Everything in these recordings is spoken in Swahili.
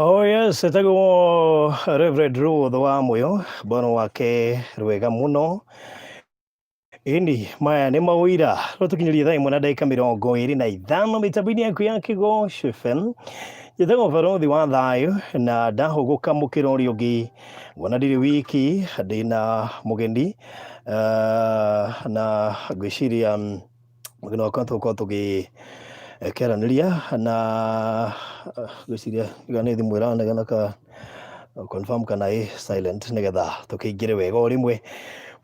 Oh yes, etagwo Reverend Ruth wa Muyo, bono wake rwega muno. Ini maya nĩ maũira rũtũkinyĩrie thaa imwe na ndagĩka 25 mĩtambo-inĩ yaku ya Kĩgoco FM. Njĩtagwo Barothi wa thayũ na ndahũgũka mũkĩra ũrĩa ũngĩ, ngona ndirĩ wiki, ndĩna mũgeni na ngwĩciria mũgeni wakwa tũgũkorwo tũgĩkĩaranĩria na ngwĩciria nĩ thimũ ĩranegana ka confirm kana ĩ silent nĩgetha tũkĩingĩre wega o rĩmwe.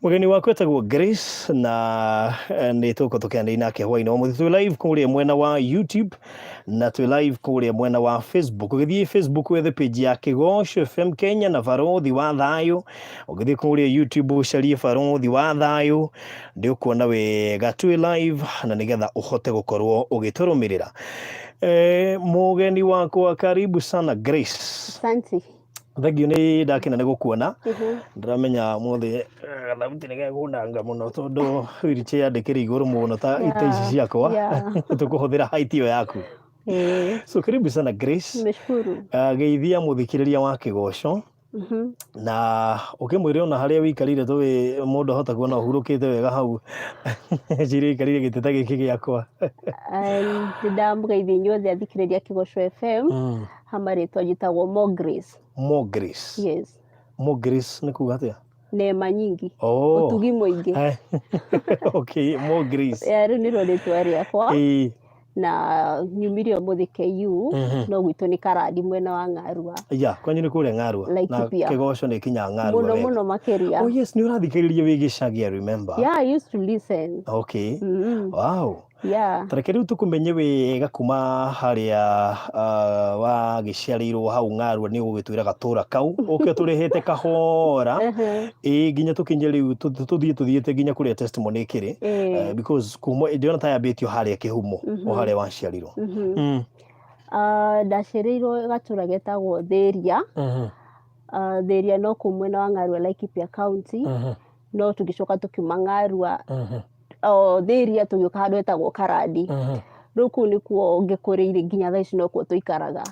Mũgeni wakwa etagwo Grace na nĩ tũgũkorwo tũkĩaranĩria nake hwainĩ wa mũthĩ. Twĩ live kũrĩa mwena wa YouTube na twĩ live kũrĩa mwena wa Facebook. Ũgĩthiĩ Facebook wethe page ya Kĩgoco FM Kenya na Barothi wa thayũ. Ũgĩthiĩ kũrĩa YouTube ũcarie Barothi wa thayũ, nĩ ũkuona wega twĩ live na nĩgetha ũhote gũkorwo ũgĩtũrũmĩrĩra. Mũgeni wakwa, karibu sana Grace. Asante. Thank you, nĩ ndakena nĩ gũkuona. Ndĩramenya mũthĩ gathabuti nĩ gegũnanga mũno tondũ wheelchair ndĩkĩrĩ igũrũ mũno ta ici ciakwa. Tũkũhũthĩra height ĩyo yaku. So karibu sana Grace. Nimeshukuru. Geithia mũthikĩrĩria wa Kĩgoco. Na ũkĩmwĩre ona harĩa wĩikarire tũĩ mũndũ ahota kuona ũhurũkĩte wega hau. Njĩrĩ wĩikarire gĩtĩ ta gĩkĩ gĩakwa. Ndamũgeithia inyuothe athikĩrĩria Kĩgoco FM. Hamarĩtwa njĩtagwo Mo Grace. Mo Grace. Yes. Mo Grace nĩ kuga atĩa? Neema nyingi. Ũtugi mũingĩ. Okay, Mo Grace. Rĩu nĩrĩo rĩtwa rĩakwa. Na nyumire mũthĩ KU no gwitũ nĩ Karandi mwena wa Ng'arua. Kwanyu nĩ kũrĩa Ng'arua na Kĩgoco nĩ kinya Ng'arua wega. Mũno makĩria. Oh yes, nĩ ũrathikĩrĩria wĩ gĩcagi, I remember. Yeah, I used to listen. Okay. Wow. Yeah. Tareke rĩu tũkũmenye wega kuma harĩa wagĩciarĩirwo hau Ng'arua nĩ ũgũgĩtwĩra gatũra kau ũke tũrehete kahora nginya tũkinye rĩu tuthiĩte nginya kũrĩa testimony ĩkĩrĩ because kuma ndĩrona ta yambĩtio harĩa Kĩhumo o harĩa waciarirwo. Ndaciarĩirwo gatũra getagwo Thĩria. Thĩria no kũu mwena wa Ng'arua, Laikipia County. No tũgĩcoka tũkiuma Ng'arua Thĩria tũgĩũka handũ hetagwo Karandi. Rĩu kũu nĩkuo ngĩkũrĩire nginya thaa ici nokuo tũikaraga.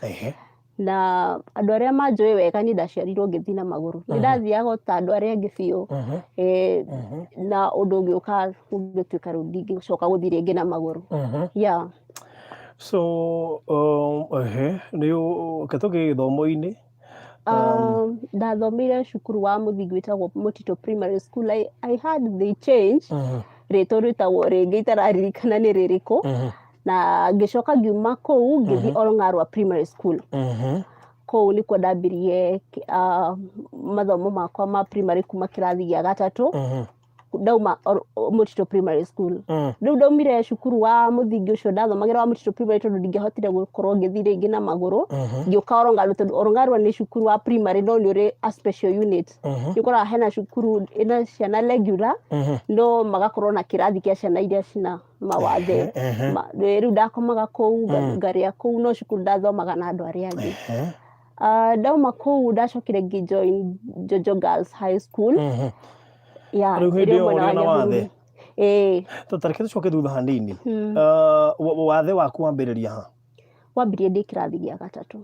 Na andũ arĩa manjũĩ wega nĩ ndaciarirwo ngĩthiĩ na magũrũ. Nĩ ndathiaga ta andũ arĩa angĩ biũ. Na ũndũ ũgĩũka ũgĩtuĩka rĩu ndingĩcoka gũthiĩ rĩngĩ na magũrũ. Yeah. So nĩ ũkĩtũkĩ gĩthomo-inĩ? Ndathomeire cukuru wa mũthingi wĩtagwo Mutito Primary School. I had the change. Rĩtwa rĩtagwo rĩngĩ itararirikana nĩ rĩrĩkũ. Na ngĩcoka ngiuma kũu ngĩthiĩ Ng'arua Primary School. Kũu nĩkuo ndambirie mathomo makwa ma primary kuma kĩrathi gĩa gatatũ. Ndauma Mutito Primary School. Rĩu ndaumire cukuru wa mũthingi ũcio ndathomagĩra wa Mutito Primary tondũ ndingĩahotire gũkorwo ngĩthiĩ rĩngĩ na magũrũ. Ngĩũka Ng'arua tondũ Ng'arua nĩ cukuru wa primary no nĩ ũrĩ a special unit. Nĩũkoraga hena cukuru ĩna ciana regular no magakorwo na kĩrathi kĩa ciana iria cina mawathe. Rĩu ndakomaga kũu ngarĩa kũu no cukuru ndathomaga na andũ arĩa angĩ. Ndauma kũu ndacokire ngĩjoin Jojo Girls High School. Rĩu hĩndĩ ĩyo ũrĩ na wathe? Tareke tũcoke thutha hanini. Wathe waku wambĩrĩria ha? Wambirie ndĩ kĩrathi gĩa gatatũ.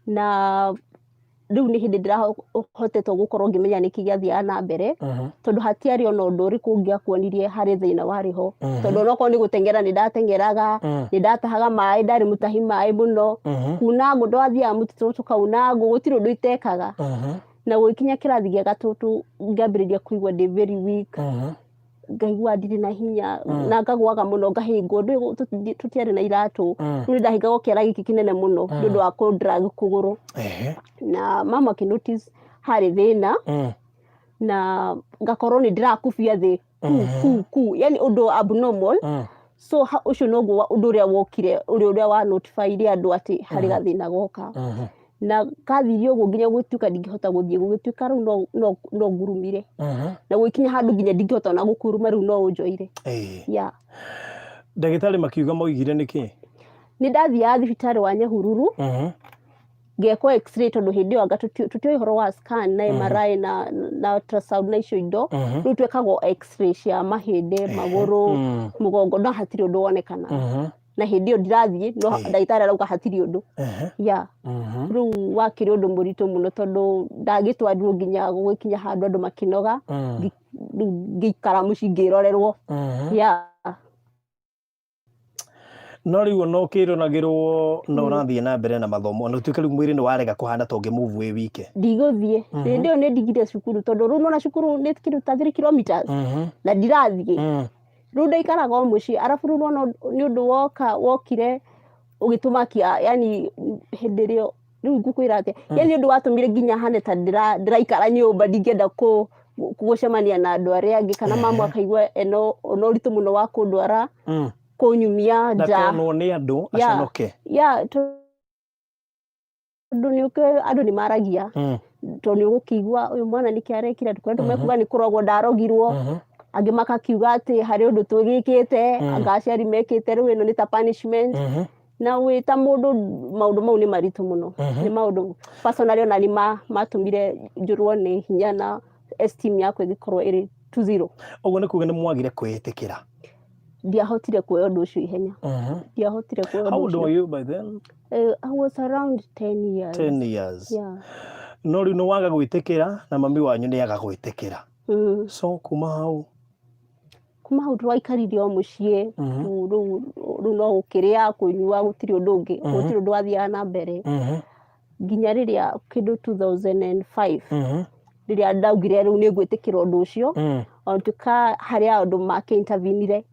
Na rĩu nĩ hĩndĩ ndĩrahotetwo gũkorwo ngĩmenya nĩkĩ gĩathiaga na mbere tondũ hatiarĩ ona ũndũ ũrĩkũ ũngĩakuonirie harĩ thĩna warĩ ho. Tondũ onokorwo nĩ gũteng'era nĩ ndateng'eraga, nĩ ndatahaga maĩ, ndarĩ mũtahi maĩ mũno. Kuna ngũ twathiaga mũtitũ tũkauna ngũ, gũtirĩ ũndũ itekaga. Na gũkinya kĩrathi gĩa gatatũ ngambĩrĩria kũigua ndĩ very weak. Ngaigua ndirĩ na hinya na ngagwaga mũno ngahĩngwo. Tũtiarĩ na iratũ. Rĩu nĩ ndahĩngagwo kĩara gĩkĩ kĩnene mũno nĩ ũndũ wa kũ-drag kũgũrũ. Na mama akĩ-notice harĩ thĩna na ngakorwo nĩ ndĩrakubia thĩ yani ũndũ abnormal. So ũcio noguo ũndũ ũrĩa wokire ũrĩa wa notify andũ atĩ harĩ gathĩna goka. Na kathirio ũguo nginya gũtuĩka ndingĩhota gũthiĩ, gũgĩtuĩka rĩu no ngurumire. Na gũkinya handũ nginya ndingĩhota ona gũkuruma rĩu no ũnjoire. Ndagĩtarĩ makiuga maugire nĩkĩ? Nĩ ndathiaga thibitarĩ wa Nyahururu. Ngekwo x-ray tondũ hĩndĩ ĩyo anga tũtioĩ ũhoro wa scan na MRI na ultrasound na icio indo. Rĩu twekagwo x-ray cia mahĩndĩ, magũrũ, mũgongo no hatirĩ ũndũ wonekana. na hindi yo ndirathie no ndagitari arauga hatiri undu ya riu wakiri undu muritu muno tondu ndagitwarirwo nginya gugikinya handu andu makinoga ngikara muci ngirorerwo ya no riu no kironagirwo no urathie na mbere na mathomo no tuike riu mwiri ni warega kuhana tonge move wi wike ndiguthie ndi ni ndigire cukuru tondu riu no cukuru ni kiruta 3 kilometers na ndirathie riu ndaikaraga muci arafu riu no ni undu wokire ugituma kia yani hindi rio riu ngukwira atia yani undu watumire nginya hane ta ndiraikara nyumba ndingenda gucemania na andu aria angi kana mamu akaigua eno ritu muno wa kundwara kunyumia nja no ni andu aconoke tondu ni andu ni maragia tondu ni gukigua uyu mwana niki arekira tukwenda mekuga ni kurogwo ndarogirwo angi makakiuga ati hari undu twigikite angaciari mekite riu ino ni ta punishment na wita mundu maundu mau ni maritu muno ni maundu personally ona ni matumire njurwo ni hinya na esteem yakwa igikorwo iri 20 uguo ni kuga ni mwagire kwitikira ndiahotire kuoya undu ucio ihenya ndiahotire kuoya how old were you by then? I was around 10 years yeah no riu no waga gwitikira na mami wanyu ni aga gwitikira so kuma hau twaikaririe o mucie riu no gukiria kunyua gutiri undu ungi gutiri undu wathiaga na mbere nginya riria kindu 2005 riria ndaugire riu ni gwitikira undu ucio ontuka haria andu makiintervenire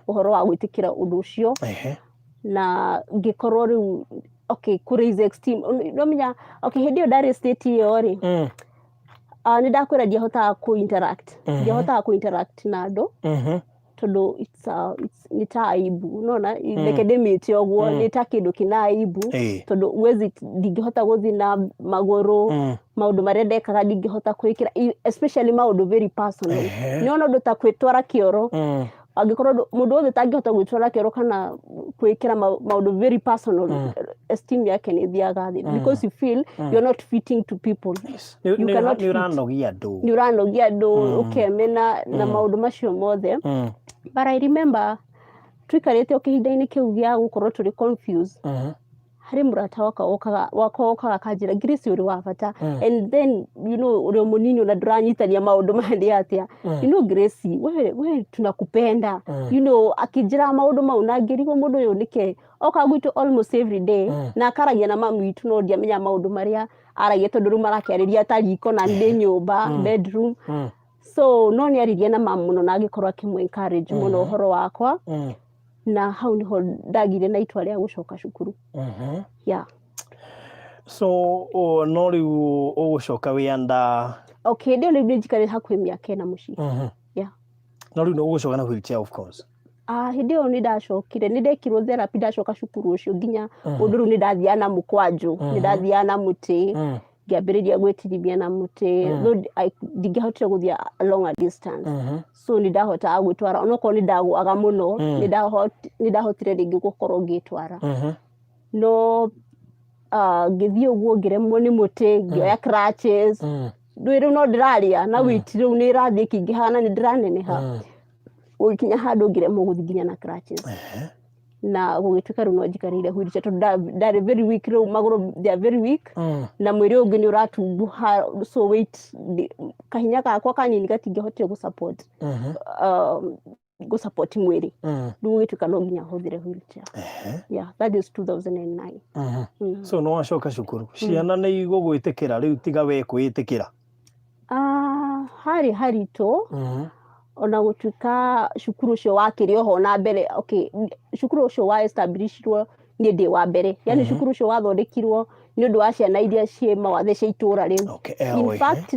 uhoro wa gwitikira undu ucio na ngikorwo riu kuraise esteem no menya hindi yo ndari state iyo ri ni ndakwira ndihotaga ku-interact na andu tondu ni ta aibu nona academic oguo ni ta kindu kina aibu tondu wezi ndingihota guthi na maguru maundu maria ndekaga ndingihota kwikira especially maundu very personal ni ona undu ta kwitwara kioro angikorwo mundu wothe tangihota gwitwara kioro kana kwikira maundu very personal esteem yake ni thiaga thi because you feel you're not fitting to people you cannot ni uranogia andu ukemena na maundu macio mothe but I remember twikarite okihinda-ini kiu gia gukorwo turi confused hari murata wakaga kanjira Grace uri wa bata and then you know uri munini na duranyitania maundu mandi atia you know Grace we tunakupenda you know akijira maundu mau na ngirigo mundu uyu nike oka gwitu almost every day na akaragia na mamu itu no ndiamenya maundu maria aragia tondu ru marakiariria ta riko na ndi nyumba bedroom so no ni aririe na mamu muno na agikorwo akimwe encourage muno horo wakwa na hau niho ndagire na itwa ria gucoka cukuru yeah so no riu ugucoka wianda ndio ni njikare hakwi miaka na muci yeah no riu no ugucoka na wheelchair of course ndio ni ndacokire ni ndekirwo therapy ndacoka cukuru ucio nginya undu ni ndathia na mukwanju ni ndathia na muti ngiambiriria gwitirithia na muti ndingihotire guthia long a distance so ni ndahota gwitwara onoko ni ndaguaga muno ni ndahotire ringi gukorwo ngitwara no ngithie uguo ngiremwo ni muti ngioya crutches ndwire no ndiraria na witire ni irathie kingihana ni ndiraneneha ukinya handu ngiremwo guthi nginya na crutches na gugituka runo njikarire wheelchair to ndari very weak ro maguru they are very weak na mwiri ungi ni uratumbuha so weight kahinya gakwa kanini gatingihotire gusupport mwiri ndugituka no nginya huthire wheelchair yeah that is 2009 so no washoka cukuru ciana ni igugwitikira riu tiga we kwitikira hari to ona gutuka cukuru ucio wakirio ho na mbere cukuru ucio wa establishirwo ni ndi wa mbere yani cukuru ucio wathondekirwo ni undu wa ciana iria cie mawathe cia itura riu in fact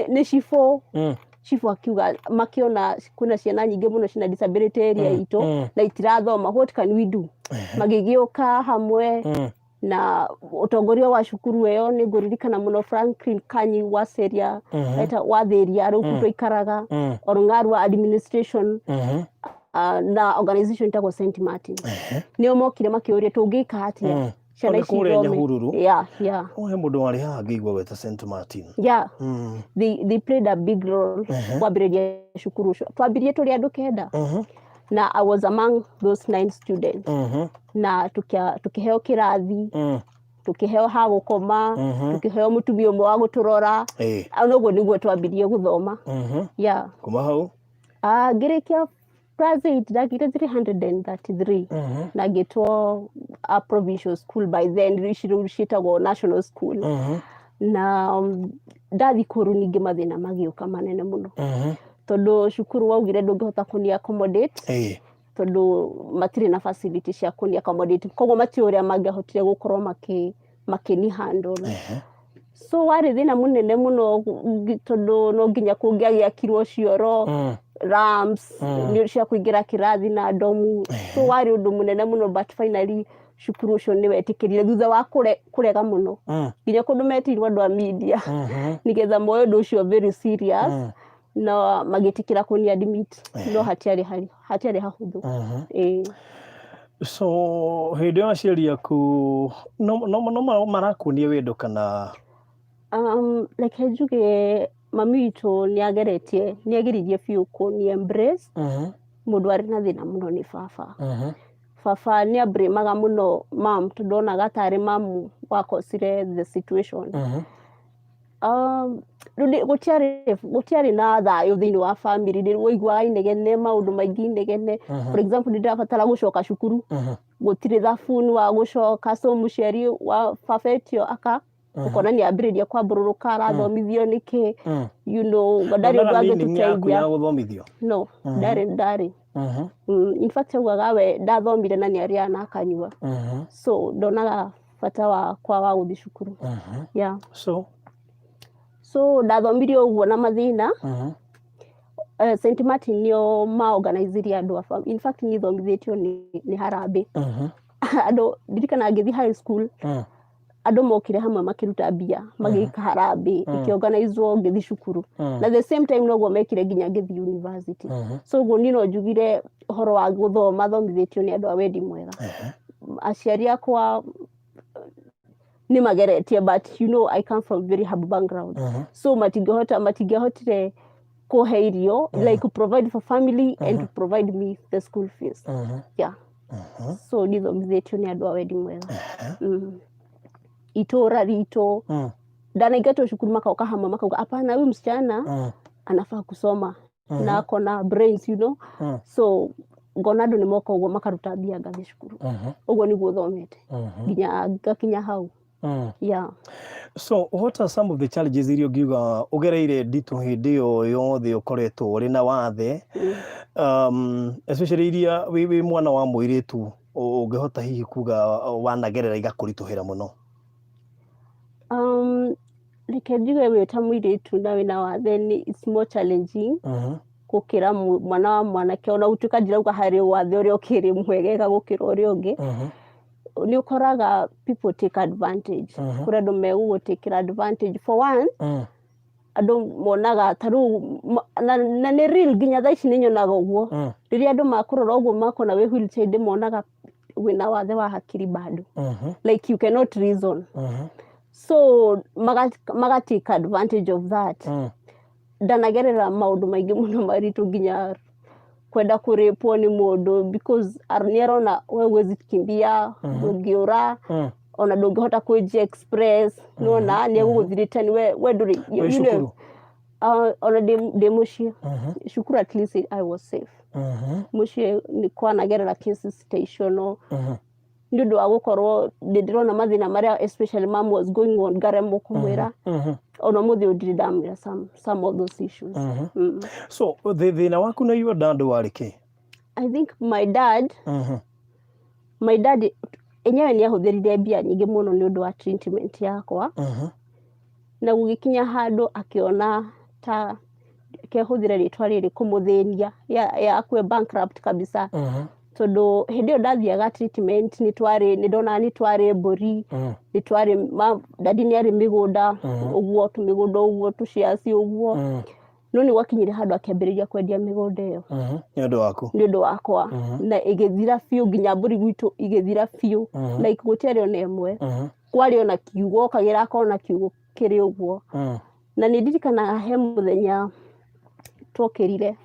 ni chifu akiuga makiona kuna ciana nyingi muno cina disability area ito na itirathoma what can we do magigiuka hamwe na utongoria wa cukuru eyo ni nguririkana muno Franklin Kanyi wa seria eta wathiria rukuto ikaraga orungaru administration na organization ta St Martin nio mokire makiuria tungika atia ciana ici yeah ohe mundu wari hangigwa weta St Martin yeah they played a big role kwambiriria cukuru twambirie turi andu kenda na I was among those 9 students na tukiheo kirathi tukiheo ha gukoma tukiheo mutumia umwe wa guturora noguo niguo twambirie guthoma yeah kuma hau ngirikia class 8 ndagire 333 na ngitwo a provincial school by then rishitagwo national school na ndathi kuru ningi mathina magiuka manene muno tondu cukuru waugire ndungihota kuni accommodate tondu matiri na facility cia kuni accommodate koguo matiuria mangihotire gukorwo makini handle so wari thina munene muno tondu no nginya kungiagiakirwo cioro ramps ni cia kuingira kirathi na domu so wari undu munene muno but finally cukuru ucio ni wetikirire thutha wa kurega muno nginya kundu metirwo andu a media nigetha moyo ndu ucio very serious no magitikira kuni admit no hatiari hahuthu so hindi aciari aku no marakunia wendo kana like hejuge mami itu niageririe fiu ni embrace mundu ari na thina muno ni baba ni abrimaga muno mam tudona gatari mamu wakosire the situation gutiari na thayo thiini wa family ni woigua inegene maundu maingi inegene for example ndirabatara gucoka cukuru gutire thafuni wa gucoka so muciari wa fafetio ukona ni ambiriria kwambururuka arathomithio niki you know ndari ndwange tuteithia no ndari in fact we ndathomire na ni aria na akanyua so ndonaga bata wa kwa guthi cukuru yeah so ndathomire uguo na mathina St Martin nio organizeria andu a in fact ni thomithitio ni harambe andu ndirikana ngithi high school andu mokire hamwe makiruta mbia magika harambe ikiorganizwo ngithi cukuru na the same time noguo mekire nginya ngithi university so uguo nino njugire horo wa guthoma thomithitio ni andu a wendi mwega aciari akwa ni mageretie but you know I come from very humble background so matingehotire kuheirio like provide for family and to provide me the school fees yeah so ni thomithitio ni andu a wendi mwega itora rito ndana igato cukuru makauka hamwe makauka hapana huyu msichana anafaa kusoma na akona brains you know so ngonado ni moko uguo makaruta mbia ngathi cukuru uguo niguo thomete nginya ngakinya hau yeah so what are some of the challenges iria ngiuga ugereire nditu hindi yo yothe ukoretwo uri na wathe especially iria wi mwana wa muiritu ungihota hihi kuga wanagerera igakurituhira muno like njuge wita muiritu na wina wathe ni it's more challenging gukira mwana wa mwanake ona utuka njirauga hari wathe uria ukiri mwegega gukira uria ungi ni ukoraga people take advantage kuri andu megugo take advantage for one andu monaga taru na ni real ginya thaici ni nyonaga uguo riria andu makurora uguo makona we wheelchair monaga wina wathe wa hakiri bado like you cannot reason so maga take advantage of that ndanagerera maundu maingi muno maritu ginya kwenda kurepwo ni mundu because arniarona we wezi kimbia ungiura ona ndungihota kuji express nona ni guguthirita ni we nduri you know ona demushi shukuru at least I was safe mushi ni kwa nagerera cases station ndio wa gukorwo ndirona mathina maria especially mom was going on garemo kumwira ona muthi udidamira some of those issues so thina waku na your dad warike I think my dad enyewe ni ahutherire mbia nyingi muno ni undu wa treatment yakwa na gugikinya handu akiona ta kehuthira ritwa riri kumuthenia ya akwe bankrupt kabisa tondu hindi ndathiaga treatment ni ndona mburi ni twari dadi ni ari migunda uguo tumigunda uguo tuciaci uguo no ni wakinyire handu akiambiriria kwendia migunda iyo ni undu wakwa na igithira fiu nginya mburi gwitu igithira fiu like gutiari ona emwe kwari ona kiugo kagira kona kiugo kiri uguo na ni ndirikana he muthenya twokirire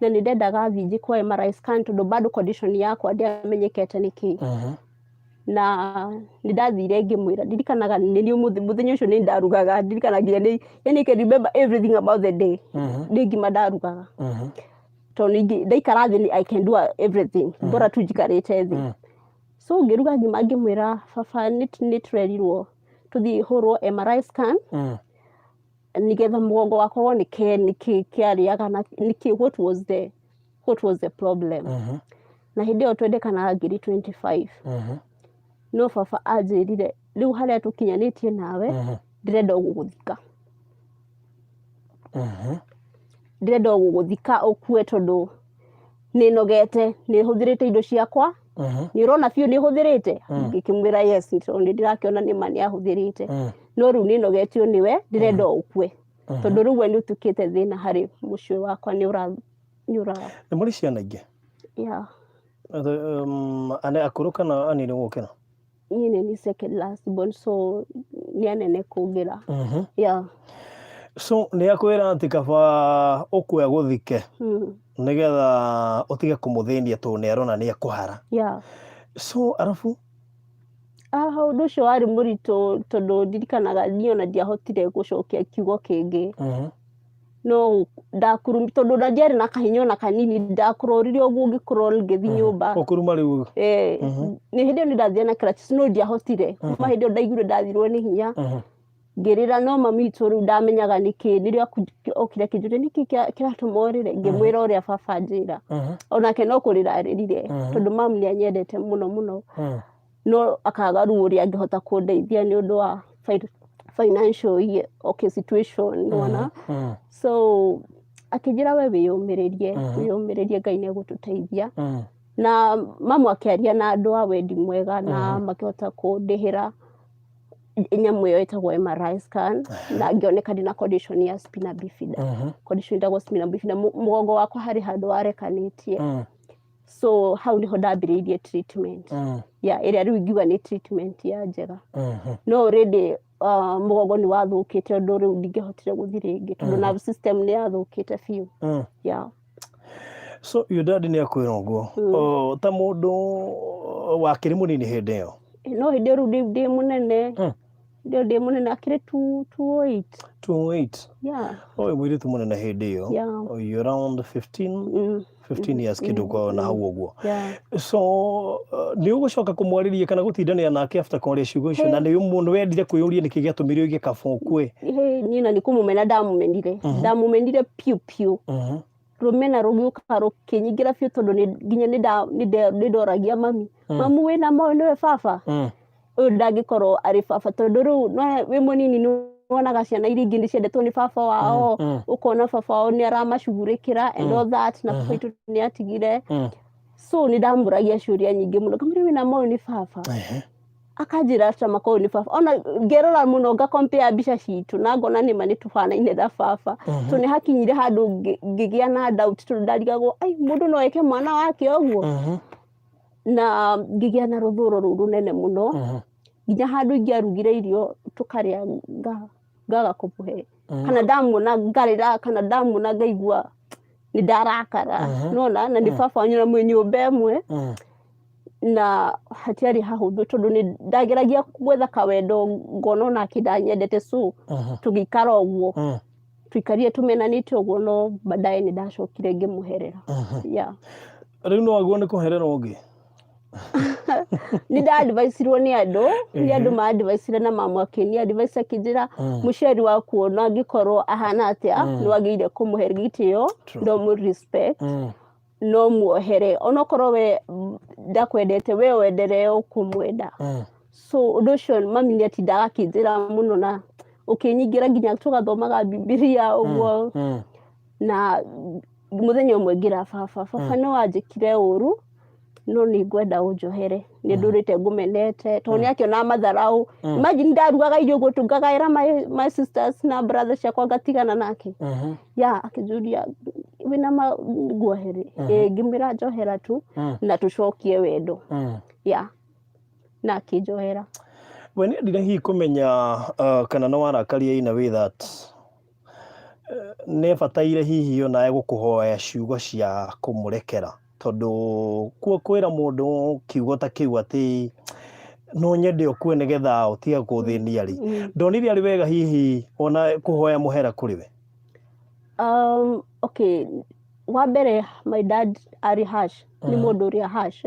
na nĩ ndendaga thiĩ kwa MRI scan tondũ bado condition yakwa ndiamenyekete nĩkĩ. Na nĩ ndathire ngĩmwĩra, ndirikanaga nĩ niĩ mũthenya ũcio nĩ ndarugaga, ndirikanagia nĩ, yani I can remember everything about the day. Nĩ ngima ndarugaga. Tondũ ndaikara thĩ I can do everything, bora tu njikarĩte thĩ. So ngĩruga ngima ngĩmwĩra baba nĩ tũrerirwo tũthiĩ hũrwo MRI scan, nigetha mũgongo wakwa wone nĩkĩ kĩarĩaga na nĩkĩ, what was the problem. Na hĩndĩ ĩyo twendekanaga ngiri 25. No baba anjĩrire rĩu harĩa tũkinyanĩtie nawe ndĩrenda gũgũthika. Ndĩrenda gũgũthika ũkue tondũ nĩ nogete, nĩ hũthĩrĩte indo ciakwa. Nĩ ũrona biũ nĩ hũthĩrĩte. Ngĩkĩmwĩra yes, nĩ ndĩrakĩona nĩ ma nĩ ahũthĩrĩte. No rĩu nĩ nogetio nĩwe, ndĩrenda ũkue. Tondũ rĩu we nĩ ũtukĩte thĩna harĩ mũciĩ wakwa, nĩ ũra. Nĩ mũrĩ ciana ingĩ? Yeah. Ane akũrũ kana anini gũkĩra? Niĩ nĩ second last born, so nĩ anene kũngĩra. Yeah. So nĩ akwĩra atĩ kaba ũkue agũthike nĩgetha ũtige kũmũthĩnia tondũ nĩ arona nĩ ekũhara. Yeah. So arabu? Ũndũ ũcio warĩ mũritũ tondũ ndirikanaga niĩ ona ndiahotire gũcokia kiugo kĩngĩ. No ndakurumi tondũ ndiarĩ na kahinya ona kanini, ndakurorire ũguo ngĩkorwo ngĩthiĩ nyũmba. Ũkuruma rĩu? Nĩ hĩndĩ ĩyo nĩ ndathiĩ na crutches no ndiahotire. Kuma hĩndĩ ĩyo ndaiguire ndathirwo nĩ hinya. Ngĩrĩra no mami witũ rĩu ndamenyaga nĩkĩ, rĩrĩa okire akĩnjũria nĩkĩ kĩratũma ũrĩre, ngĩmwĩra ũrĩa baba anjĩra. Onake no kũrĩra arĩrire tondũ mamu nĩ anyendete mũno mũno. No akaga rĩu ũrĩa angĩhota kũndeithia nĩ ũndũ wa financial situation, nĩwona. So akĩnjĩra we wĩyũmĩrĩrie, Ngai nĩ egũtũteithia. Na mamu akĩaria na andũ a wendi mwega na makĩhota kũndĩhĩra nyamũ ĩyo ĩtagwo MRI scan, na ngĩoneka ndĩna condition ya spina bifida. Condition ĩtagwo spina bifida, mũgongo wakwa harĩ handũ warekanĩtie. So hau niho ndambĩrĩirie treatment. Yeah, ĩrĩa rĩu ingiuga nĩ treatment ya njega. No already mũgongo nĩ wathũkĩte ũndũ rĩu ndingĩhotire gũthiĩ rĩngĩ tondũ nerve system nĩ yathũkĩte biũ. Yeah. So your dad nĩ akwĩra ũguo ta mũndũ wakĩrĩ mũnini hĩndĩ ĩyo? No hĩndĩ ĩyo rĩu ndĩ mũnene. Ndĩ mũnene akĩrĩ 208. 208? Yeah. Mũirĩtu mũnene hĩndĩ ĩyo? Yeah. You around 15 years kĩndũ na hau ũguo. Yeah. So nĩ ũgũcoka kũmwarĩria kana gũtindania nake after kwaria ciugo icio, na nĩ mũndũ wendire kwĩyũria nĩkĩ gĩatũmire oige kaba ũkue? Niĩ na nĩ kũmũmena ndamumenire piu. Rũmena rũgĩũka rũkĩnyingĩra biũ tondũ nginya nĩ ndoragia mami. Mamu wĩna moyo nĩwe baba? Ũyũ ndangĩkorwo arĩ baba tondũ rĩu wĩ mũnini nĩ wonaga ciana iria ingĩ nĩ ciendetwo nĩ baba wao, ũkona baba wao nĩ aramacugurĩkĩra and all that, na baba witũ nĩ atigire. So nĩ ndamũragia ciũria nyingĩ mũno, ngamwĩra wĩna moyo nĩ baba? Akanjĩra ta makoyo nĩ baba. Ona ngerora mũno ngakompare mbica citũ na ngona nĩma nĩ tũbanaine na baba. So nĩ hakinyire handũ ngĩgĩa na doubt tondũ ndarigagwo mũndũ no eke mwana wake ũguo. Na ngĩgĩa na rũthũro rũu rũnene mũno, nginya handũ ingĩarugire irio tũkarĩa ngaga kũmũhe, kana ndamuona ngarĩra, kana ndamuona ngaigua nĩ ndarakara. Nona na nĩ baba wanyu na mwĩ nyũmba ĩmwe, na hatiarĩ hahũthũ tondũ nĩ ndageragia gwetha kawendo ngona onake ndanyendete, so tũgĩikara ũguo tũikarie tũmenanĩte ũguo, no baadaye nĩ ndacokire ngĩmũherera. Yeah. Rĩu no waguo nĩ kũherera ũngĩ? Nĩ nda-advice-irwo nĩ andũ ma-advice-ire na mamu akĩnia advice akĩnjĩra mũciari waku ona angĩkorwo ahana atĩa nĩ wagĩrĩire kũmũhe gĩtĩo, no mũ-respect, no muohere. Onokorwo we ndakwendete, we wenderee ũkũmwenda. So ũndũ ũcio mami nĩ atindaga akĩnjĩra mũno na ũkĩnyingĩra nginya tũgathomaga Bibilia ũguo. Na mũthenya ũmwe ngĩra baba nĩ wanjĩkire ũru, no nĩ ngwenda ũnjohere, nĩ ndũrĩte ngũmenete tondũ nĩ akĩona matharaũ. Imagine ndarugaga irio ũguo ngagaĩra my sisters na brothers ciakwa ngatigana nake. Yeah, akĩnjũria wĩna nguohere? Ngĩmwĩra njohera tu na tũcokie wendo. Yeah, na akĩnjohera. We nĩ ndire hihi kũmenya kana no warakaria in a way that nä bataire hihi ona egũkũhoya ciugo cia kũmũrekera tondũ kwĩra mũndũ kiugo ta kĩu atĩ no nyende ũkue nĩgetha ũtige kũthĩnia rĩ, ndonire arĩ wega hihi ona kũhoya mũhera kũrĩ we? Okay, wa mbere my dad arĩ harsh, nĩ mũndũ ũrĩa harsh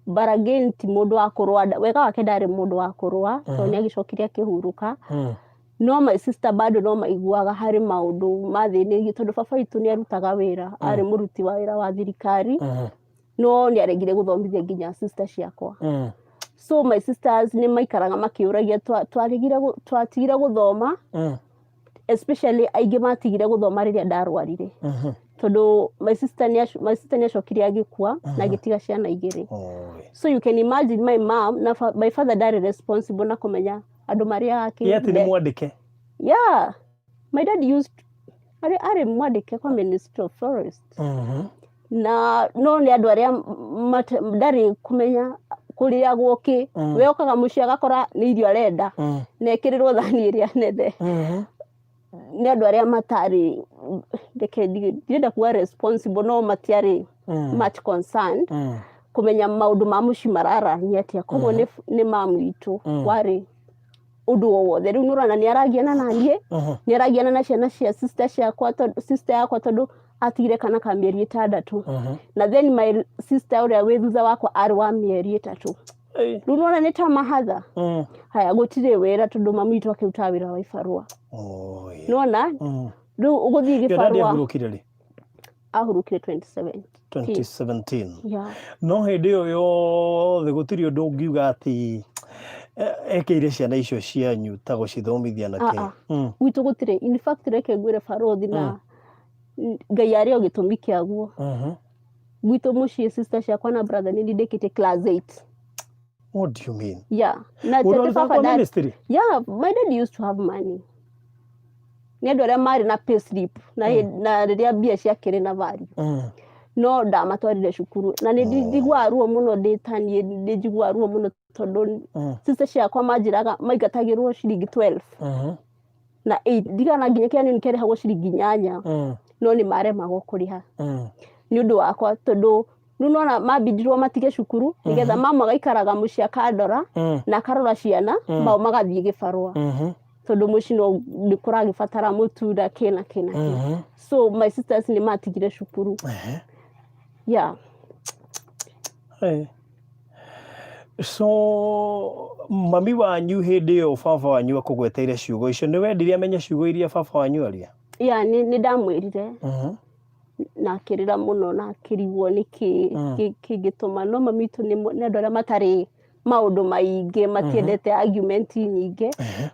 but again ti mũndũ wa kũrũa, wega wake ndarĩ mũndũ wa kũrũa tondũ nĩagĩcokire akĩhurũka. No my sister bado no maiguaga harĩ maũndũ mathĩnĩgie tondũ baba witũ nĩarutaga wĩra, arĩ mũruti wa wĩra wa thirikari, no nĩaregire gũthomithia nginya sister ciakwa. So my sisters nĩ maikaraga makĩũragia twatigire gũthoma, especially aingĩ matigire gũthoma rĩrĩa ndarwarire. Tondũ my sister nĩacokire agĩkua na agĩtiga ciana igĩrĩ. So you can imagine my mom na my father ndarĩ responsible na kũmenya andũ marĩa ake. Yeye nĩ mwandĩke? Yeah, my dad arĩ mwandĩke kwa Ministry of Forest. Na no nĩ andũ arĩa ndarĩ kũmenya kũrĩa gũkĩ, we okaga mũciĩ agakora nĩ irio arenda na ekĩrĩrwo thani ĩrĩa nethe. Nĩ andũ arĩa matarĩ ndirenda kuga responsible, no matiarĩ much concerned kũmenya maũndũ ma mũciĩ mararania atĩa. Koguo nĩ mamu witũ warĩ ũndũ o wothe. Rĩu nĩũrona nĩaragiana na niĩ, nĩaragiana na ciana cia sister yakwa tondũ atigire kana ka mĩeri 6. Na then my sister ũrĩa wĩ thutha wakwa arĩ wa mĩeri 3. Rĩu nĩũrona nĩ ta mahatha. Haya gũtirĩ wĩra tondũ mamu witũ akĩrutaga wĩra wa ibarũa. Nĩwona rĩu ũgũthiĩ gĩbarũa. Ahurũkire 2017. No hĩndĩ ĩyo yothe gũtirĩ ũndũ ũngiuga atĩ ekeire ciana icio cianyu ta gũcithomithia na kĩ? Gwitũ gũtirĩ. In fact reke ngwĩre barothi na Ngai arĩ o gĩtũmi kĩaguo. Gwitũ mũciĩ sister ciakwa na brother nĩ ndĩkĩte class 8. What do you mean? Yeah. Na ministry? Yeah, my dad used to have money. Nĩ andũ arĩa marĩ na pay slip na rĩrĩa mbia ciakĩrĩ na value. No ndamatwarire cukuru na nĩ njiguaga ruo mũno ndĩtanie, nĩ njiguaga ruo mũno tondũ sister ciakwa manjĩraga maingatagĩrwo ciringi 12 na 8 ndigana nginya kĩanini kĩarĩhagwo ciringi 8 no nĩ maremagwo kũrĩha nĩ ũndũ wakwa tondũ nũnona mambindirwo matige cukuru nĩgetha mama agaikaraga mũciĩ akandora na akarora ciana mao magathiĩ gĩbarũa tondũ mũciĩ no nĩkũragĩbatara mũtu na kĩna so my sisters nĩ matigire cukuru. Yeah. So mami wanyu hĩndĩ ĩyo baba wanyu akũgweteire ciugo icio nĩ wendire amenye ciugo iria baba wanyu aria? Yeah, nĩ ndamwĩrire na akĩrĩra mũno na akĩrigwo nĩkĩ kĩngĩtũma no mami witũ nĩ andũ arĩa matarĩ maũndũ maingĩ matiendete argument nyingĩ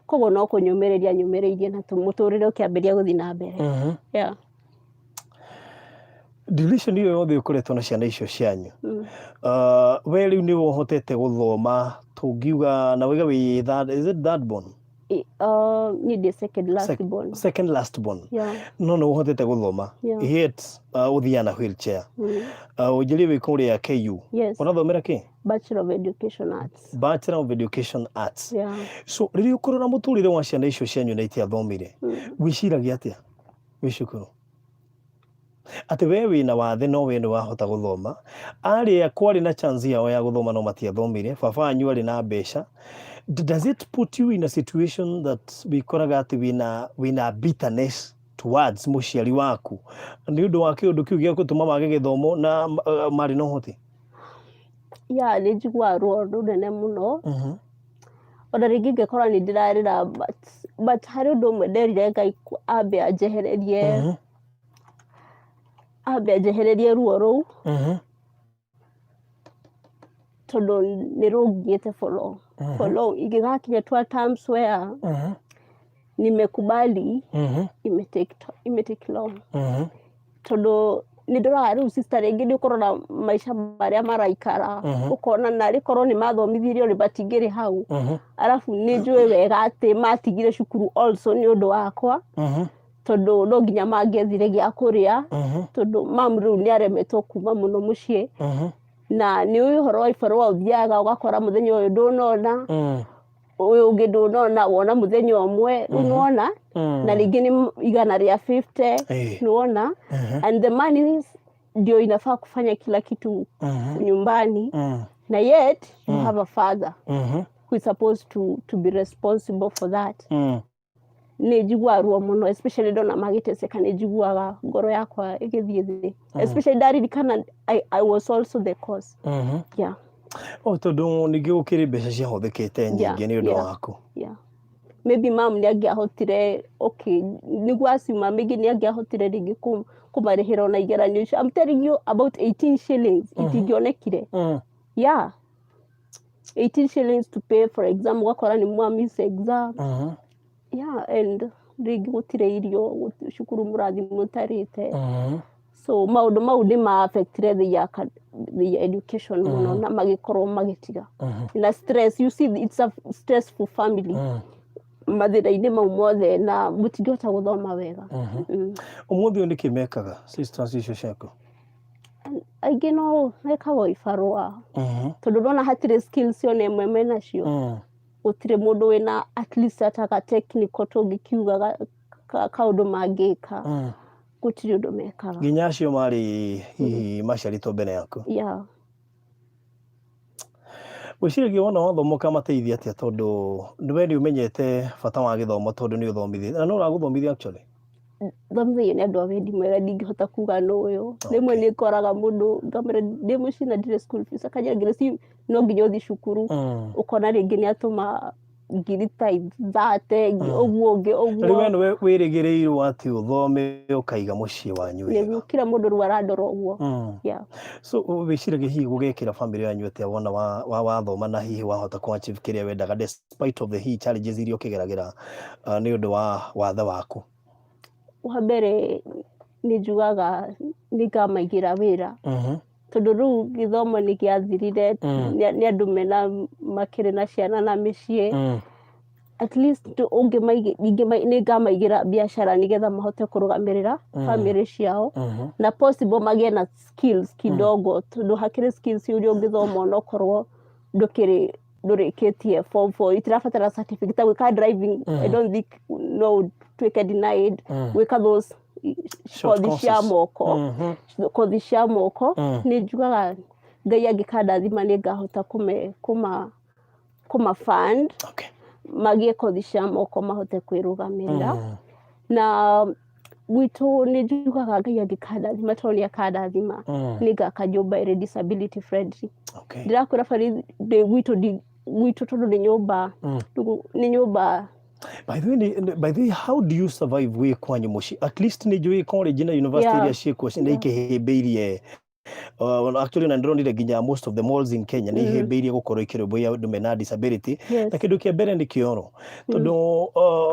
koguo no kũnyũmĩrĩria nyũmĩrĩirie na mũtũrĩre ũkĩambĩrĩria gũthiĩ na mbere. Yeah. Division hiyo yothe ũkoretwo na ciana icio cianyu we rĩu nĩ ũhotete gũthoma tũngiuga na wĩga wĩ that born? Need the second last born. Yeah. No ũhotete gũthoma yet ũthiaga na wheelchair. Ũnjĩrie wĩ kũrĩa KU. Yes. Ũrathomera kĩ? Bachelor of Education Arts. Bachelor of Education Arts. Yeah. So rĩrĩa ũkorora mũtũrĩre wa ciana icio cianyu na itiathomire wĩciragia atĩa wĩ cukuru? Ati we wĩna wathe no we nĩ wahota gũthoma arĩa kwarĩ na chance yao ya gũthoma no matiathomire baba wanyu arĩ na mbeca. Does it put you in a situation that wĩkoraga atĩ wĩna bitterness towards mũciari waku nĩ ũndũ wa kĩũndũ kĩu gĩa gũtũma mage gĩthomo na marĩ na ũhoti? Yeah, nĩ njiguaga ruo rũnene mũno ona rĩngĩ ngĩkora nĩ ndĩrarĩra but harĩ ũndũ ũmwe nderire Ngai ambe anjehererie ruo rũu tondũ nĩ rũngiĩte for long ingĩgakinya 2 times where nimekubali imetake long tondũ nĩ ndoraga rĩu sister rĩngĩ nĩ ũkorona maica marĩa maraikara ũkona na rĩkorwo nĩ mathomithirio nĩ batingĩrĩ hau arabu nĩ njũĩ wega atĩ matigire cukuru also nĩ ũndũ wakwa tondũ no nginya mangĩethire gĩa kũrĩa tondũ mamu rĩu nĩ aremetwo kuma mũno mũciĩ na nĩ ũhoro wa ibarũa ũthiaga ũgakora mũthenya ũyũ ndũnona uyu ungi ndunona wona muthenya umwe unona na ringi ni 150 nuona and the money ndio inafaa kufanya kila kitu nyumbani na yet you have a father who is supposed to be responsible for that. Nijigua ruo muno, especially ndona magiteseka, nijiguaga ngoro yakwa igithie thi, especially ndaririkana I was also the cause. Yeah. Tondu ningi ukiri mbeca cia huthikite nyingi ni undu waku. Yeah. Maybe mom ni angiahotire, okay, niguo acima maybe ni angiahotire ringi kumarihira ona igeranio. I'm telling you about 18 shillings itingionekire. Yeah. 18 shillings to pay, for exam, wakora ni miss exam. Yeah, and ringi gutire irio, shukuru murathi mutarite. So maundu mau ni ma affectire the education muno na magikorwo magitiga. Na stress, you see, it's a stressful family. Mathira-ini mau mothe na mutingihota guthoma wega. Umuthi ni kimekaga sisters icio ciaku? Aingi no mekagwo ibarua tondu ndona hatire skills one imwe menacio gutire mundu wina at least ataka technical tungikiuga kaundu mangika gutire undu mekaga nginya acio mari maciarito mbere yaku. Yeah. Wiciragia wona wathomoka mateithia atia tondu ndiwe ni umenyete bata wa githomo tondu ni uthomithie na no uraguthomithia actually? Thomithia ni andu a wendi mwega ndingihota kuga no uyu. Rimwe ni koraga mundu ngamira ndi mucina ndire school fees akajira ngireci no nginya uthi cukuru ukona ringi ni atuma ngiri tithe thate uguo ungi uguo. Riwe ni wirigirirwo ati uthome ukaiga mucii wanyu wega. Ni kila mundu ru arandora uguo. Yeah. So wiciragia hihi gugekira family yanyu atia wona wathoma na hihi wahota ku achieve kiria wendaga despite of the challenges iria ukigeragira ni undu wa wathe waku? Wambere nijugaga nikamagira wira tondu riu githomo ni giathirire ni andu mena makiri na ciana na micii at least ni ngamaigira biashara nigetha mahote kurugamirira family ciao na possible magie na skills kidogo tondu hakiri skills uria ungithoma no korwo ndurikitie form 4 itirafatara certificate gwika driving. I don't think no twike denied gwika those kothi cia moko ni njugaga Ngai angikadathima ni ngahota kuma fund magie kothi cia moko mahote kwirugamirira na gwitu ni njugaga Ngai angikadathima toni akadathima ni ngaka nyumba iri disability friendly. Ndirakwira bari gwitu tondu ni nyumba. By the way, how do you survive we kwanyu muci? At least ni jui college na university ya cieko ni ikihimbirie actually na ndronire nginya most of the malls in Kenya ni ihimbirie gukorwo ikirumbuya andu mena disability na kindu kia mbere ni kioro tondu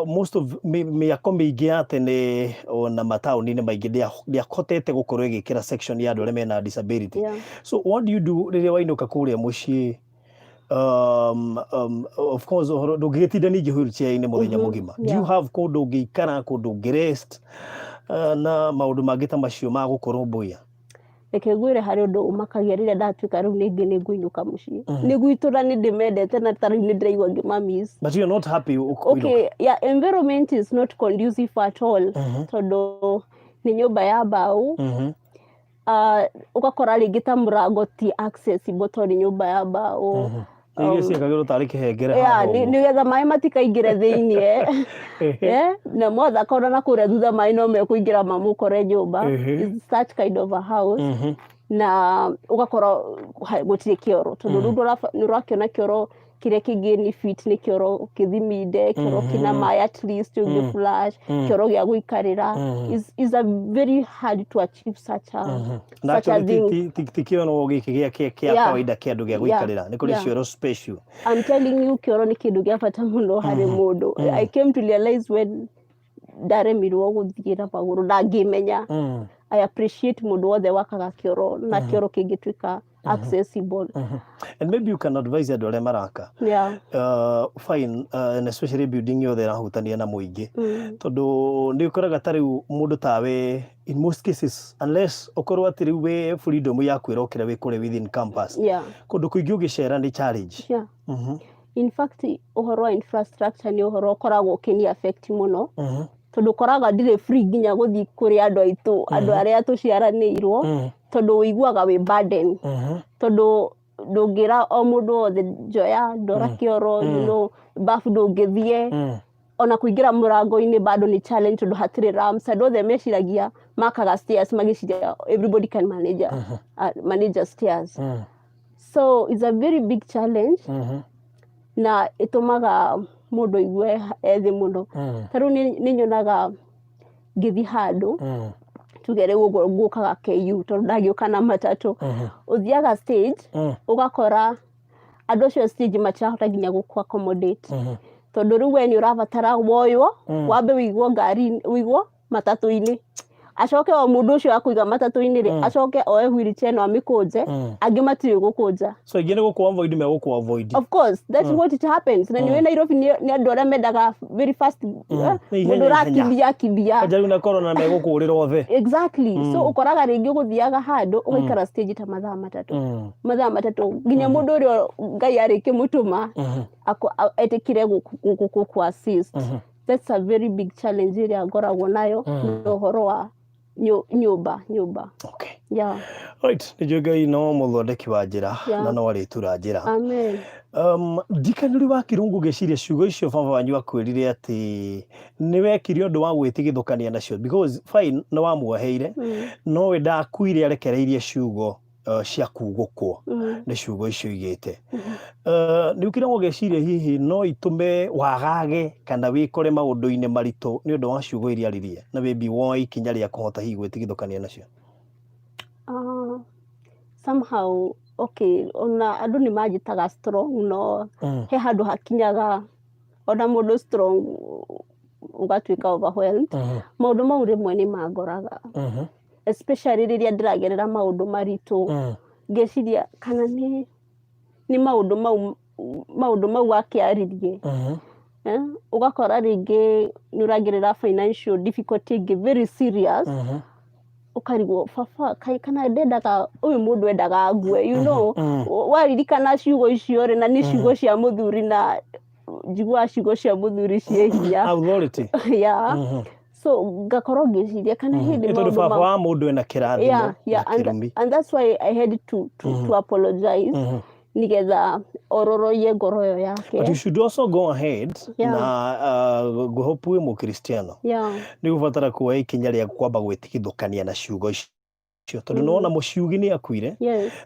most of miako mingi ya tene ona matauni ni maingi ndiakotete gukorwo igikira section ya andu aria mena disability. So what do you do riria wainuka kuria muci? Of course ndungigitinda ningi wheelchair-ini muthenya mugima. Do you have kundu ungiikara kundu ungirest na maundu mangi ta macio ma gukurumbuya? Reke ngwire hari undu umakagia riria ndatuika riu ningi ni nguinuka mucii ni gwitura ni ndimendete na tariu ni ndiraigua ngimamiss. But you're not happy? Okay, yeah, environment is not conducive at all tondu ni nyumba ya mbao ugakora ringi ta murango ti accessible tondu ni nyumba ya mbao. Nige ciakagirwo tari kihengere haha nigetha mai matikaingire thiini na motha kona na kuria thutha mai no mekuingira mamukore nyumba. Is such kind of a house na ugakora gutire kioro tondu nurakiona kioro kiria kingi ni fit ni kioro kithiminde kioro kina mai at least ungi flash kioro gia guikarira is a very hard to achieve such a thing. Tikiono giki kia kawaida kia ndu gia guikarira ni kuri cioro special. I'm telling you kioro ni kindu gia bata muno hari mundu. I came to realize when ndaremirwo guthira maguru ndangimenya. I appreciate mundu wothe wakaga kioro na kioro kingituika accessible. And maybe you can advise andu aria maraka. Fine, and especially building yothe irahutania na muingi tondu ni ukoraga tariu mundu tawe in most cases unless ukorwo ati riu we freedom ya kwirokira we kure within campus kundu kuingi ugicera ni challenge. In fact uhoro wa infrastructure ni uhoro koragwo kini affect muno tondu koraga ndire free nginya guthi kuri andu aitu andu aria tuciaranirwo tondu wiguaga we burden tondu ndungira o mundu othe njoya ndora kioro you know bafu ndungithie ona kuingira murango-ini bado ni challenge tondu hatire ramps andu othe meciragia makaga stairs magiciria everybody can manage stairs so it's a very big challenge na itumaga mundu igue ethi muno taru ni nyonaga ngithi handu tugere uguo ngukaga KU tondu ndagiuka na matatu uthiaga stage ugakora andu cio stage matahota nginya guku accommodate tondu riu we ni urabatara woywo wambe wigwo ngari wigwo matatu-ini acoke o mundu ucio akuiga matatu-ini ri acoke oe wheelchair no amikuje angi matiri gukunja so igene guku avoid me guku avoid of course that's what it happens na niwe Nairobi ni andu aria mendaga very fast mundu rakibia ajaru na corona me gukurira othe exactly so ukoraga ringi guthiaga handu ugaikara stage ta mathaa matatu nginya mundu urio ngai ariki mutuma etikire guku assist that's a very big challenge iria ngoragwo nayo no horo wa nyumba okay yeah right nijo ngai no muthondeki wa njira na no aritura njira amen ndikanuri wa kirungu geciria ciugo icio baba wanyu akwirire ati ni wekire undu wa gwitigithukania nacio because fine no wamuoheire no we ndakuire arekereirie ciugo cia kugukwo ni ciugo icio igite ni ukira ngogeciria hihi no itume wagage kana wikore maundu-ini maritu ni undu wa ciugo iria ririe na maybe woi kinya ria kuhota hihi gwitigithukania nacio somehow okay ona andu ni majitaga strong no he handu hakinyaga ona mundu strong ugatuika overwhelmed maundu mau rimwe ni mangoraga especially riria ndiragerera maundu maritu ngeciria kana ni maundu mau akiaririe ugakora ringi ni uragerera financial difficulty very serious ukarigwo baba kana ndendaga uyu mundu endaga ngue you know waririkana ciugo icio ri na ni ciugo cia muthuri na njigua ciugo cia muthuri cie hinya authority yeah so ngakoro ngeciria kana hindi maundu baba wa mundu ena kirathimo and that's why I had to apologize nigetha ororoie ngoro yo yake but you should also go ahead na hope we mu Kristiano ni ubatara kuwa ikinya ria kwamba gwitigithukania na ciugo icio tondu nona muciugi ni akuire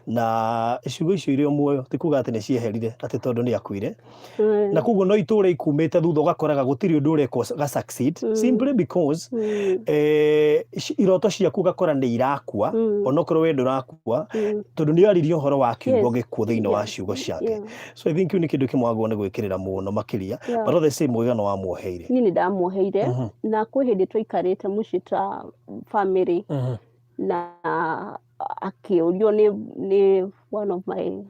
na ciugo icio irio muoyo tikuga ati ni cieherire ati tondu ni akuire na kuguo no iture ikumite thutha ugakoraga gutiri undu ureko ga succeed simply because iroto ciaku gakora ni irakua onokorwo we ndurakua tondu ni aririo horo wa kiugo gikuo thiini wa ciugo ciake so I think you ni kindu kimwagwo ni gwikirira muno makiria but all the same wigano wa muoheire ni ndamuoheire na kwi hindi twikarite mucita family na akiurio ni one of my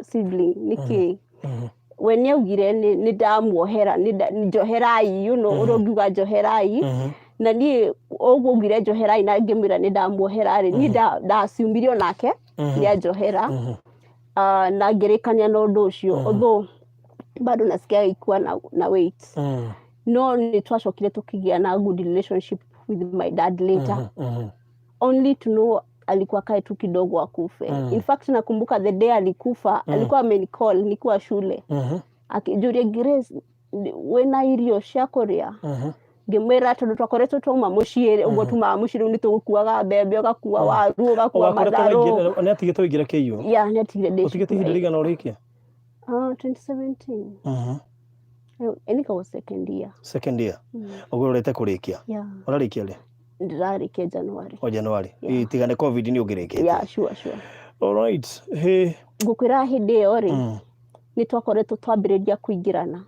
sibling niki when yaugire ni ndamuohera ni njoherai you know urogiuga njoherai na ni ogugire njoherai na ngimira ni ndamuohera ri ni ndasiumirio nake ni njohera na ngirikania na undu ucio although bado nasikia ikua na weight no ni twacokire tukigia na good relationship with my dad later only to know alikuwa kae tu kidogo akufe in fact nakumbuka the day alikufa alikuwa amenicall nikuwa shule akijuria Grace wena irio cia kuria ngimwira tondu twakoretwo tuma muciire ugo tuma muciire ni tugukuaga mbembe ugakuwa waru ugakuwa matharu ni atigite wigira KU ni atigire ndeci utigite hinda rigana urikia 2017 enika was second year ugo urete kurikia urarikia ri ndirarikia January itigane covid ni ugirikia sure all right hey ngukwira hindi iyo ri ni twakoretwo twambiriria kuingirana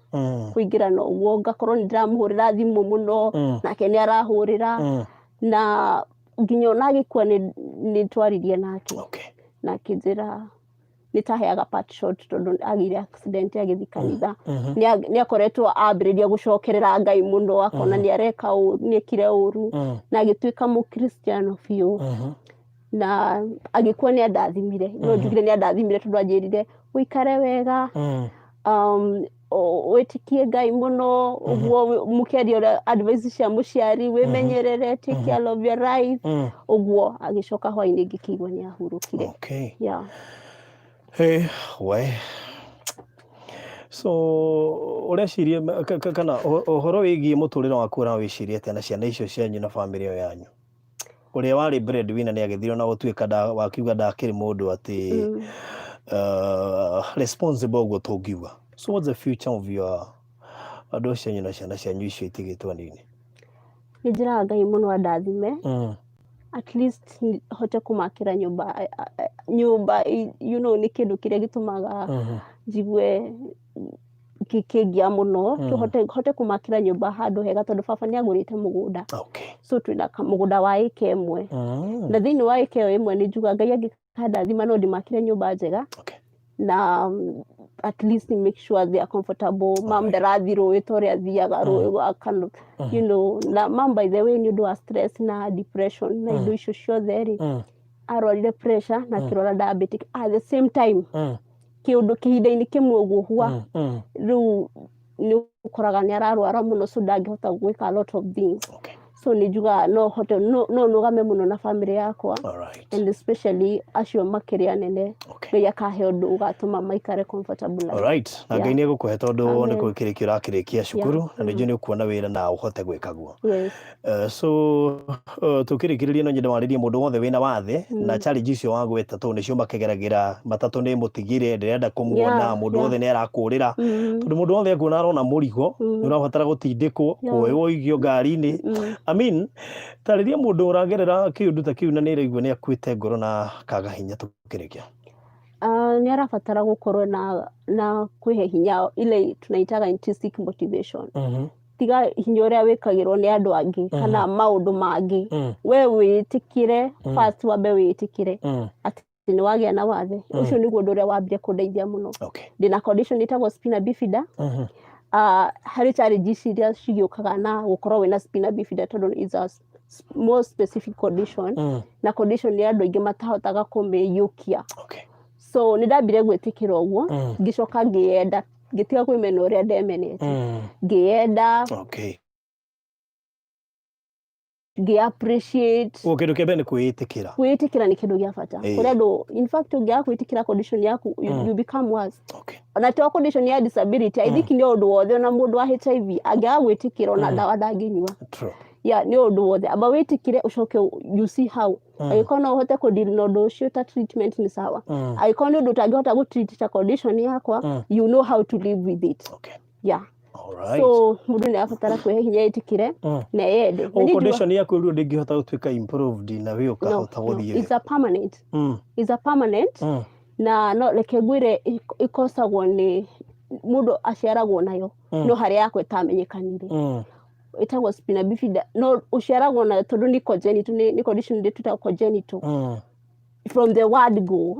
uguo ngakorwo ni ndiramuhurira thimu muno nake ni arahurira na nginya ona gikua ni twaririe nake na kinjira nitaheaga part shot tondu agire accident agithi kanitha ni akoretwo ambiriria gucokerera Ngai muno akona ni areka ni ekire uru na agituika mu Kristiano fiu na agikuwa ni andathimire no njugire ni andathimire tondu anjirire uikare wega wetikie Ngai muno uguo mukiaria advice cia muciari wimenyerere take care of your life uguo agicoka hwaini ngikigwa ni ahurukire. Okay. Yeah. Hey, we. So urecirie kana uhoro wigie muturire waku ura wicirie ati na ciana icio cianyu na family yo yanyu uria wari breadwinner ni agithiro na gutuika wakiuga ndakiri mundu ati responsible go togiwa. So what's the future of your andu cianyu na ciana cianyu icio itigitwo nini? Nijira Ngai muno andathime. At least hote kumakira nyumba you know ni kindu kiria gitumaga jigwe kikingia muno hote kumakira nyumba handu hega tondu baba ni agurite mugunda. Okay. So twina mugunda wa ike imwe na thiini wa ike imwe ni juga Ngai angikanda thima no ndimakire nyumba njega. Okay. Na at least make sure they are comfortable. Mam ndarathi rũĩ toria thiaga rũĩ kind of you know na mam by the way ni undu wa stress na depression na indo icio ciothe ri arorire pressure na kirora diabetic at the same time kiundu kihinda-ini kimwe uguo hua riu ni ukoraga ni ararwara muno so ndangihota gwika a lot of things. Okay. So ni juga no hote no nugame muno na family yakwa. Alright. And especially acio makiria nene. Okay. Ngai akahe undu ugatuma maikare comfortable life. Alright. Na Ngai ni gukuhe tondu ni kwikirikio urakirikia cukuru na ni ni ukuona wira na uhote gwikaguo. Yes. So tukirikiriria no nyende waririe mundu wothe wina wathe na challenge icio wagweta to nicio makigeragira matatu ni mutigire ndirenda kumuona mundu wothe ni arakurira tondu mundu wothe akuona arona murigo ni urabatara gutindikwo kuoywo igio ngari-ini. I mean tariria mundu uragerera kiundu ta kiu na ni raigua ni akwite ngoro na kaga hinya tukirikia. Ni arabatara gukorwo na kwihe hinya ile tunaitaga intrinsic motivation. Tiga hinya uria wikagirwo ni andu angi kana maundu mangi we witikire first wambe witikire ati ni wagia na wathe ucio niguo undu uria wambire kundeithia muno. Okay. Ndina condition itagwo spina bifida. Hari challenges iria cigiukaga na gukorwo wina spina bifida tondu is a more specific condition na condition ya andu ingi matahotaga kumiyukia. Okay. So ni ndambire gwitikira uguo ngicoka ngienda ngitiga kwimena uria ndemenete ngienda. Okay. Ngi appreciate kindu kia mbere kwitikira ni kindu gia bata kuria ndu in fact ungia kwitikira condition yaku you become worse. Okay. Na to condition ya disability I think ni undu wothe na mundu wa HIV angia gwitikira na dawa ndanginyua. True. Yeah, ni undu wothe aba witikire ucoke you see how aikona uhote ku deal no do ucio ta treatment ni sawa aikona undu tangihota gu treat ta condition yakwa you know how to live with it. Okay. Yeah. Alright. So mundu ni abatara kwihe hinya itikire na yende condition yaku ru ndingihota gutuika improved na we ukahota guthie. It's a permanent. It's a permanent. Na no leke gwire ikosagwo ni mundu aciaragwo nayo no hari yakwe tamenyekanire. Itagwo spina bifida no uciaragwo na tondu ni congenital ni condition ndi tuta congenital. From the word go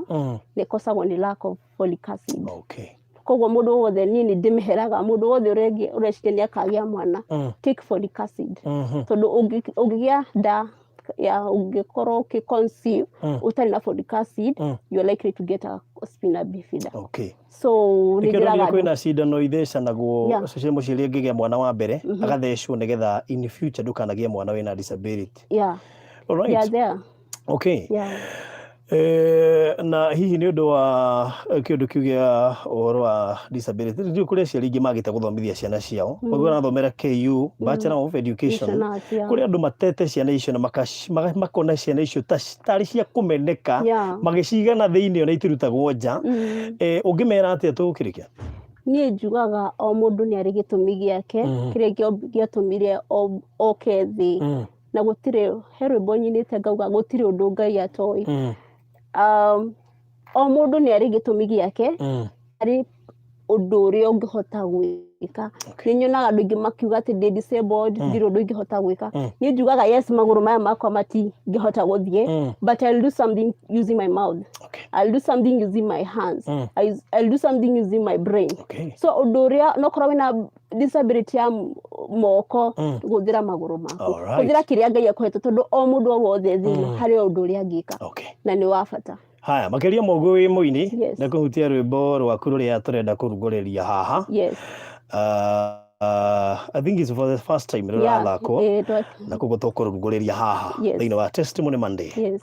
ni kosagwo ni lack of folic acid. Okay. Koguo mundu wothe nini ndimiheraga mundu wothe ureciria ni akagia mwana take folic acid tondu ungigia nda ya ungikorwo ukiconceive utari na folic acid you are likely to get a spina bifida. Okay. So nigiraga kwina cindano ithecanagwo cia muciari ngigia mwana wa mbere agathecwo nigetha in future ndukanagie mwana wina disability. Yeah. Alright. Yeah, there. Okay. Yeah. Na hihi ni undu wa kiundu kiugia uhoro wa disability ndio kuria ciari ingi magite guthomithia ciana ciao koguo na thomera KU Bachelor of Education kuria andu matete ciana icio na makona ciana icio tari cia kumeneka magicigana thiini ona itirutagwo nja ungimera atia tugukirikia? Nie njugaga o mundu ni ari gitumi giake kiria giatumire oke thi na gutire herwe nyinite ngauga gutire undu Ngai atoi. O mundu ni ari gitumi giake ari undu uria ungihota gwika. Ni nyonaga andu ingi makiuga ati ndi disabled ndiro undu ingihota gwika. Ni njugaga yes maguru maya makwa mati ngihota guthie but I'll do something using my mouth. Okay. I'll do something using my hands. I'll do something using my brain. Okay. So undu uria no korwo wina disability ya moko guthira maguru mako guthira kiria Ngai akuhete tondu o mundu wothe thina hari undu uria ngika okay. na ni wa bata. Haya, makeria mogo wi muini Yes. na kuhutia rwimbo rwaku ruria turenda kurugoriria haha. Yes. I think it's for the first time rurathakwo na koguo tukurugoriria haha thiini wa Testimony Monday. Yes.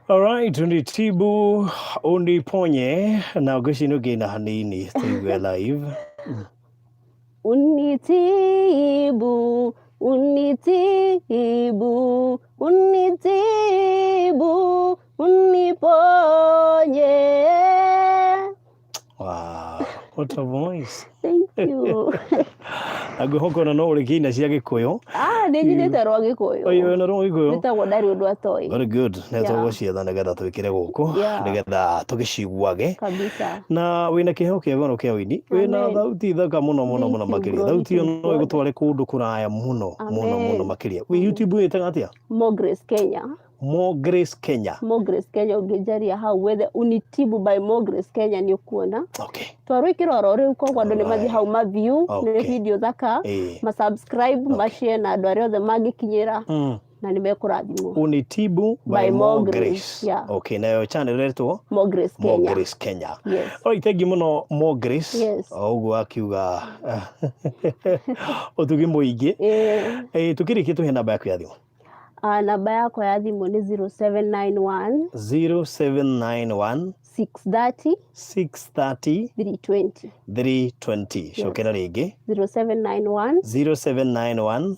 Alright, unitibu uniponye na ngwiciria ngina hanini tuigue live. Unitibu, unitibu, unitibu, uniponye. Wow, what a voice. Thank you. Agwihoko na no uri kina cia Gikuyu. Nĩ nyinĩte rwa Gikuyu. Oyo na rwa Gikuyu. Nĩtagwo ndarĩ ũndũ atoĩ. Very good. Netagwo cietha nĩgetha twĩkĩre gũkũ nĩgetha tũgĩciguage. Kabisa. Na wĩna kĩheo kĩega no kĩa ũini. Wĩna thauti thaka mũno makĩria. Thauti ĩyo no ĩgũtware kũndũ kũraya mũno makĩria. Wĩ YouTube wĩtaga atĩa? More Grace Kenya. More Grace Kenya. More Grace Kenya ũngĩnjaria hau wethe Unitibu by More Grace Kenya nĩ ũkuona. Okay. Twarwĩkĩra oro rĩu koguo andũ nĩ mathiĩ hau ma view nĩ video thaka ma subscribe ma share na andũ arĩa othe mangĩkinyĩra na nĩ mekũrathimwo. Unitibu by More Grace. Okay, nayo channel ĩretwo More Grace Kenya. More Grace Kenya. Yes. Alright, thank you mũno More Grace. Yes. Ũguo akiuga ũtugi mũingĩ. Tukĩrĩkia tũhe namba yaku ya thimũ. Namba yako ya thimũ nĩ 0791 630 320. 320. Cokera rĩngĩ 0791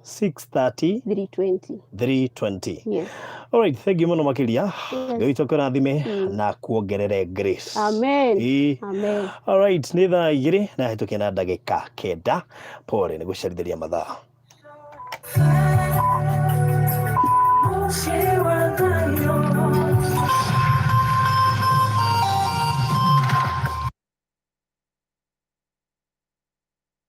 630 320. 320. Yes. Alright, thank you mũno makĩria. Ngai tũkũrathime na kuongerere grace. Amen. Amen. Alright, nĩ thaa 2 na hĩtũkia na ndagĩka 9. Pole nĩ gũcerithĩria mathaa.